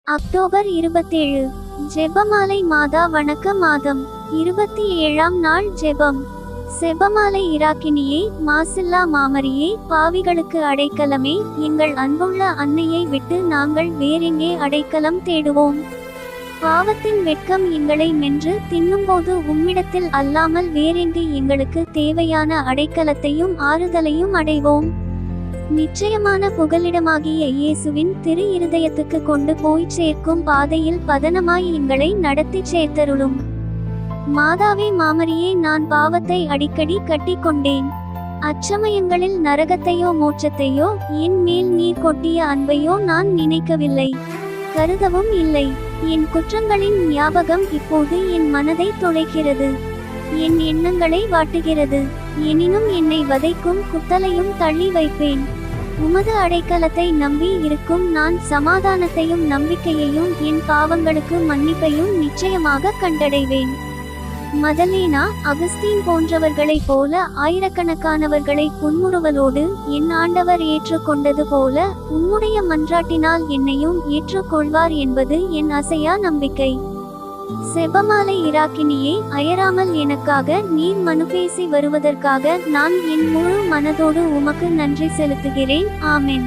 October 27. ஜெபமாலை மாதா வணக்க மாதம். 27ஆம் நாள் ஜெபம். செபமாலை இராக்கினியே, மாசில்லா மாமரியே, பாவிகளுக்கு அடைக்கலமே, எங்கள் அன்புள்ள அன்னையை விட்டு நாங்கள் வேறெங்கே அடைக்கலம் தேடுவோம்? பாவத்தின் வெட்கம் எங்களை மென்று தின்னும்போது உம்மிடத்தில் அல்லாமல் வேறெங்கு எங்களுக்கு தேவையான அடைக்கலத்தையும் ஆறுதலையும் அடைவோம்? நிச்சயமான புகலிடமாகிய இயேசுவின் திரு இருதயத்துக்கு கொண்டு போய் சேர்க்கும் பாதையில் பதனமாய் எங்களை நடத்தி சேர்த்தருளும். மாதாவே மாமரியே, நான் பாவத்தை அடிக்கடி கட்டிக்கொண்டேன். அச்சமயங்களில் நரகத்தையோ மோட்சத்தையோ என் மேல் நீர் கொட்டிய அன்பையோ நான் நினைக்கவில்லை, கருதவும் இல்லை. என் குற்றங்களின் ஞாபகம் இப்போது என் மனதை தொலைக்கிறது, என் எண்ணங்களை வாட்டுகிறது. எனினும் என்னை வதைக்கும் குத்தலையும் தள்ளி வைப்பேன். உமது அடைக்கலத்தை நம்பி இருக்கும் நான் சமாதானத்தையும் நம்பிக்கையையும் என் பாவங்களுக்கு மன்னிப்பையும் நிச்சயமாக கண்டடைவேன். மதலேனா, அகஸ்தீன் போன்றவர்களைப் போல ஆயிரக்கணக்கானவர்களை புன்முறுவலோடு என் ஆண்டவர் ஏற்றுக்கொண்டது போல உம்முடைய மன்றாட்டினால் என்னையும் ஏற்றுக்கொள்வார் என்பது என் அசையா நம்பிக்கை. செபமாலை இராக்கினியே, அயராமல் எனக்காக நீர் மனுபேசி வருவதற்காக நான் என் முழு மனதோடு உமக்கு நன்றி செலுத்துகிறேன். ஆமென்.